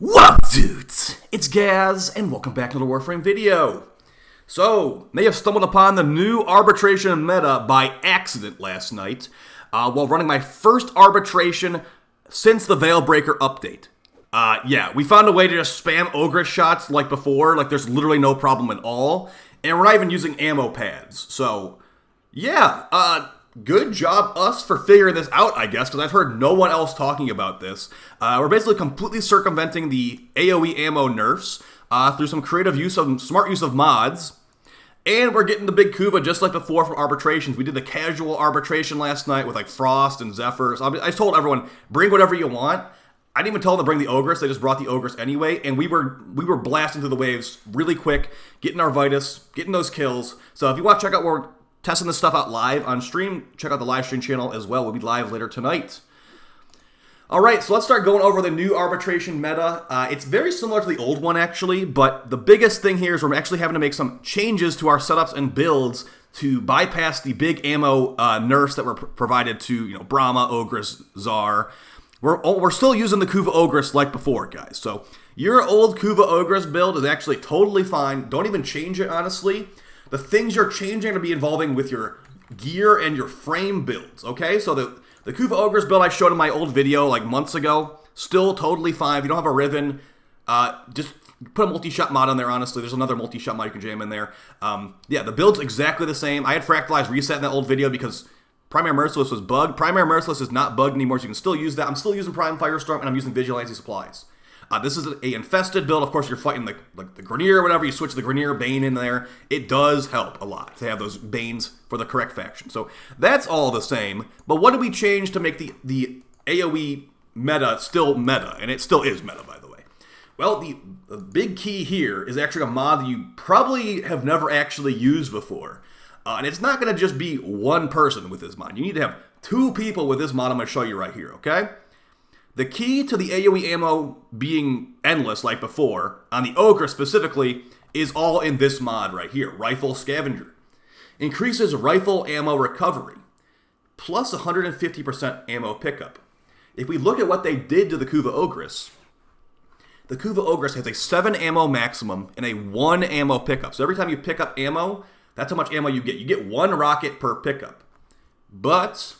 What up, dudes? It's Gaz, and welcome back to the Warframe video. So, may have stumbled upon the new arbitration meta by accident last night, while running my first arbitration since the Veilbreaker update. Yeah, we found a way to just spam Ogress shots like before, like there's literally no problem at all, and we're not even using ammo pads. So, yeah, good job us for figuring this out, I guess, because I've heard no one else talking about this. We're basically completely circumventing the AOE ammo nerfs through some creative use of, smart use of mods. And we're getting the big Kuva just like before from arbitrations. We did the casual arbitration last night with like Frost and Zephyr. So I told everyone, bring whatever you want. I didn't even tell them to bring the Ogress. They just brought the Ogress anyway. And we were blasting through the waves really quick, getting our Vitus, getting those kills. So if you want to check out where we're testing this stuff out live on stream, check out the live stream channel as well. We'll be live later tonight. Alright, so let's start going over the new arbitration meta. It's very similar to the old one, actually, but the biggest thing here is we're actually having to make some changes to our setups and builds to bypass the big ammo nerfs that were provided to, Brahma, Ogress, Tsar. We're still using the Kuva Ogress like before, guys. So your old Kuva Ogress build is actually totally fine. Don't even change it, honestly. The things you're changing are going to be involving with your gear and your frame builds, okay? So the Kuva Ogress build I showed in my old video like months ago, still totally fine. If you don't have a Riven, just put a multi-shot mod on there, honestly. There's another multi-shot mod you can jam in there. Yeah, the build's exactly the same. I had Fractalized Reset in that old video because Primary Merciless was bugged. Primary Merciless is not bugged anymore, so you can still use that. I'm still using Prime Firestorm, and I'm using Vigilante Supplies. This is a infested build. Of course, you're fighting the Grineer or whatever. You switch the Grineer Bane in there. It does help a lot to have those Banes for the correct faction. So that's all the same. But what did we change to make the AOE meta still meta? And it still is meta, by the way. Well, the big key here is actually a mod that you probably have never actually used before. And it's not going to just be one person with this mod. You need to have two people with this mod I'm going to show you right here, okay? The key to the AOE ammo being endless like before, on the Ogre specifically, is all in this mod right here, Rifle Scavenger. Increases rifle ammo recovery, plus 150% ammo pickup. If we look at what they did to the Kuva Ogress, the Kuva Ogress has a 7 ammo maximum and a 1 ammo pickup. So every time you pick up ammo, that's how much ammo you get. You get 1 rocket per pickup. But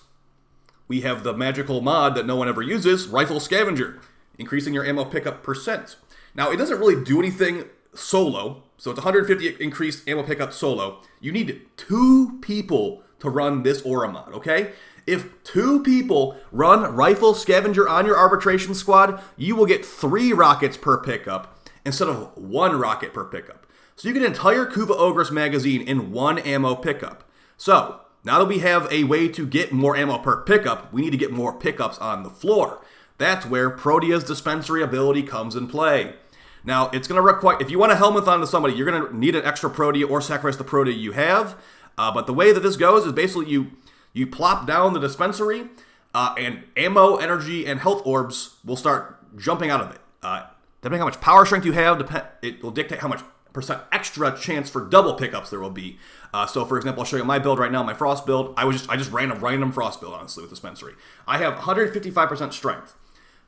we have the magical mod that no one ever uses, Rifle Scavenger, increasing your ammo pickup %. Now, it doesn't really do anything solo, so it's 150 increased ammo pickup solo. You need 2 people to run this aura mod, okay? If 2 people run Rifle Scavenger on your arbitration squad, you will get 3 rockets per pickup instead of 1 rocket per pickup. So you get an entire Kuva Ogress magazine in 1 ammo pickup. So now that we have a way to get more ammo per pickup, we need to get more pickups on the floor. That's where Protea's dispensary ability comes in play. Now, it's going to require, if you want to Helminth onto somebody, you're going to need an extra Protea or sacrifice the Protea you have. But the way that this goes is basically you plop down the dispensary, and ammo, energy, and health orbs will start jumping out of it. Depending on how much power strength you have, it will dictate how much % extra chance for double pickups there will be. So for example, I'll show you my build right now, my Frost build. I just ran a random Frost build, honestly, with Dispensary. I have 155% strength.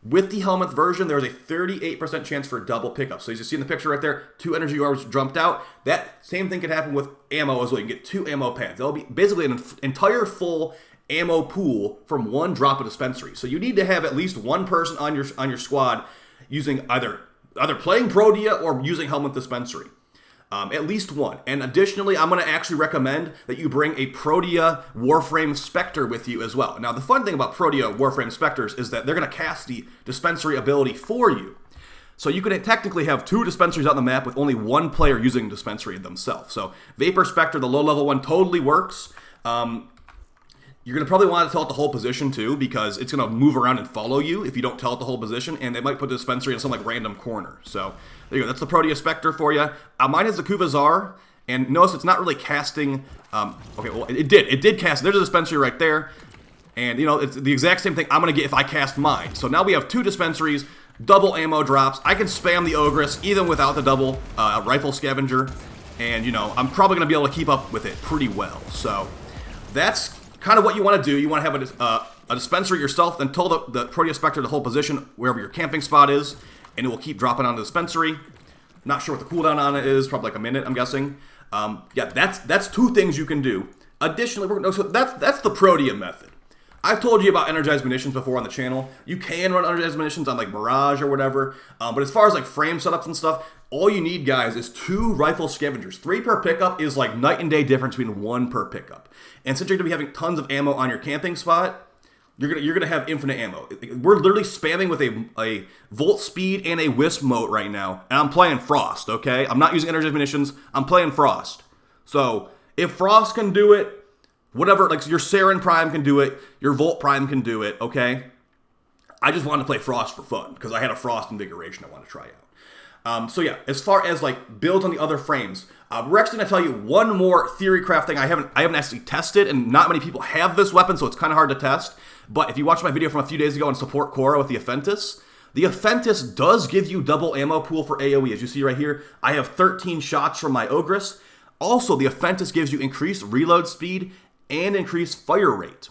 With the Helminth version, there's a 38% chance for double pickups. So as you see in the picture right there, 2 energy orbs jumped out. That same thing could happen with ammo as well. You can get 2 ammo pads. That'll be basically an entire full ammo pool from 1 drop of Dispensary. So you need to have at least 1 person on your squad using either playing Protea or using Helminth Dispensary. At least 1. And additionally, I'm going to actually recommend that you bring a Protea Warframe Spectre with you as well. Now, the fun thing about Protea Warframe Spectres is that they're going to cast the Dispensary ability for you. So you could technically have 2 Dispensaries on the map with only 1 player using Dispensary themselves. So Vapor Spectre, the low-level one, totally works. You're going to probably want to tell it the whole position too, because it's going to move around and follow you if you don't tell it the whole position, and they might put the Dispensary in some random corner. So there you go. That's the Protea Spectre for you. Mine is the Kuva Tsar, and notice it's not really casting. Okay, well it did cast. There's a Dispensary right there, and it's the exact same thing I'm going to get if I cast mine. So now we have 2 Dispensaries, double ammo drops. I can spam the Ogress even without the double Rifle Scavenger, and I'm probably going to be able to keep up with it pretty well. So that's kind of what you want to do. You want to have a dispenser yourself, then tell the Protea Spectre the whole position wherever your camping spot is. and it will keep dropping on the dispensary. Not sure what the cooldown on it is, probably like a minute, I'm guessing. Yeah, that's 2 things you can do. Additionally, so that's the Protea method. I've told you about energized munitions before on the channel. You can run energized munitions on like Mirage or whatever, but as far as like frame setups and stuff, all you need, guys, is 2 rifle scavengers. 3 per pickup is like night and day difference between 1 per pickup. And since you're gonna be having tons of ammo on your camping spot, you're gonna have infinite ammo. We're literally spamming with a volt speed and a wisp mote right now, and I'm playing Frost. Okay, I'm not using energized munitions. I'm playing Frost. So if Frost can do it, whatever, like your Saren Prime can do it, your Volt Prime can do it, okay? I just wanted to play Frost for fun, because I had a Frost Invigoration I wanted to try out. So yeah, as far as like builds on the other frames, we're actually going to tell you one more theory craft thing I haven't actually tested, and not many people have this weapon, so it's kind of hard to test. But if you watch my video from a few days ago on support Korra with the the Aphentis does give you double ammo pool for AOE. As you see right here, I have 13 shots from my Ogress. Also, the Aphentis gives you increased reload speed and increased fire rate.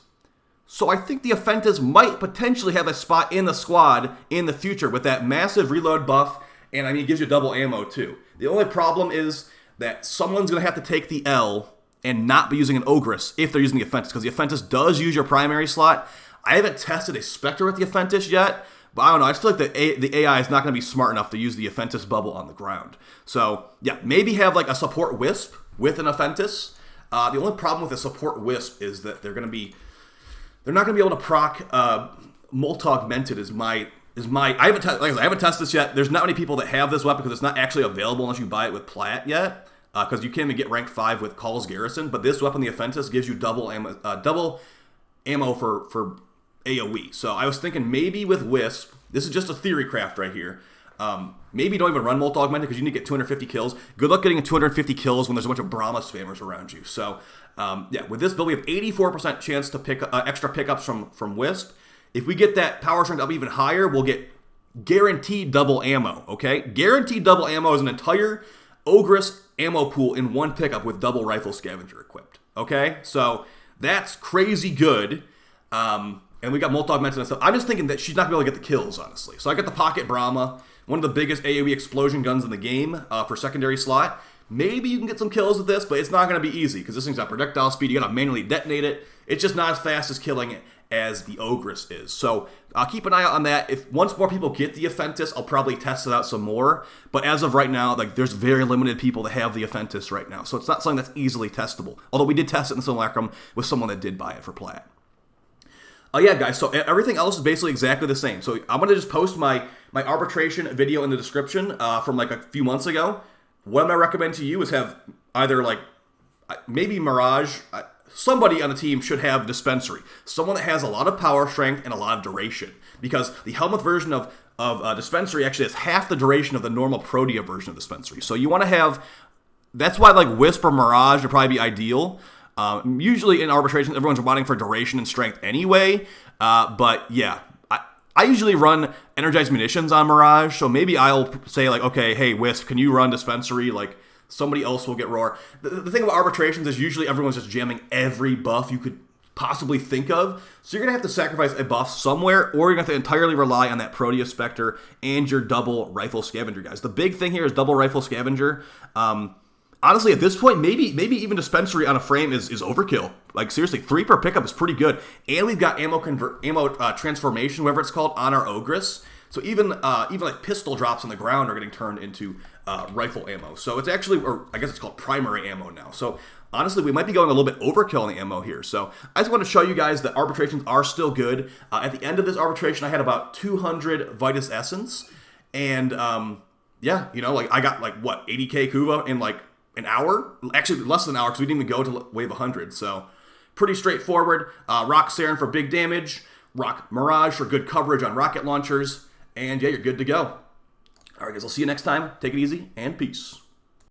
So I think the Aphentis might potentially have a spot in the squad in the future with that massive reload buff, and I mean, it gives you double ammo too. The only problem is that someone's going to have to take the L and not be using an Ogress if they're using the Aphentis, because the Aphentis does use your primary slot. I haven't tested a Spectre with the Aphentis yet, but I don't know, I just feel like the AI is not going to be smart enough to use the Aphentis bubble on the ground. So yeah, maybe have like a support Wisp with an Aphentis. The only problem with a support Wisp is that they're not going to be able to proc Multi-Augmented I haven't tested this yet. There's not many people that have this weapon because it's not actually available unless you buy it with Plat yet, because you can't even get rank 5 with Call's Garrison. But this weapon, the Aphentis, gives you double ammo for AOE. So I was thinking maybe with Wisp, this is just a theory craft right here, maybe don't even run Multi-Augmented because you need to get 250 kills. Good luck getting a 250 kills when there's a bunch of Brahma spammers around you. So yeah, with this build, we have 84% chance to pick extra pickups from Wisp. If we get that power strength up even higher, we'll get guaranteed double ammo, okay? Guaranteed double ammo is an entire Ogress ammo pool in 1 pickup with double rifle scavenger equipped, okay? So that's crazy good. And we got Multi-Augmented and stuff. I'm just thinking that she's not going to be able to get the kills, honestly. So I got the Pocket Brahma, one of the biggest AoE explosion guns in the game for secondary slot. Maybe you can get some kills with this, but it's not going to be easy because this thing's got projectile speed. You got to manually detonate it. It's just not as fast as killing it as the Ogress is. So keep an eye out on that. If once more people get the Aphentis, I'll probably test it out some more. But as of right now, like there's very limited people that have the Aphentis right now. So it's not something that's easily testable. Although we did test it in Simulacrum with someone that did buy it for Plat. Yeah, guys, so everything else is basically exactly the same. So I'm going to just post my arbitration video in the description from like a few months ago. What I'm going to recommend to you is have either like, maybe Mirage, somebody on the team should have Dispensary. Someone that has a lot of power strength and a lot of duration. Because the helmet version of Dispensary actually has half the duration of the normal Protea version of Dispensary. So you want to have, that's why like Wisp or Mirage would probably be ideal. Usually in arbitration, everyone's wanting for duration and strength anyway, but yeah, I usually run energized munitions on Mirage, so maybe I'll say like, okay, hey Wisp, can you run Dispensary? Like somebody else will get Roar. The thing about arbitrations is usually everyone's just jamming every buff you could possibly think of, so you're gonna have to sacrifice a buff somewhere, or you're gonna have to entirely rely on that Protea Spectre and your double rifle scavenger, guys. The big thing here is double rifle scavenger. Honestly, at this point, maybe even Dispensary on a frame is overkill. Like, seriously, 3 per pickup is pretty good. And we've got ammo transformation, whatever it's called, on our Ogress. So even like pistol drops on the ground are getting turned into rifle ammo. So it's actually, or I guess it's called primary ammo now. So honestly, we might be going a little bit overkill on the ammo here. So I just want to show you guys that arbitrations are still good. At the end of this arbitration, I had about 200 Vitus Essence. And yeah, you know, like I got like, what, 80k Kuva in like an hour? Actually, less than an hour because we didn't even go to wave 100. So pretty straightforward. Rock Saren for big damage. Rock Mirage for good coverage on rocket launchers. And yeah, you're good to go. All right, guys, I'll see you next time. Take it easy and peace.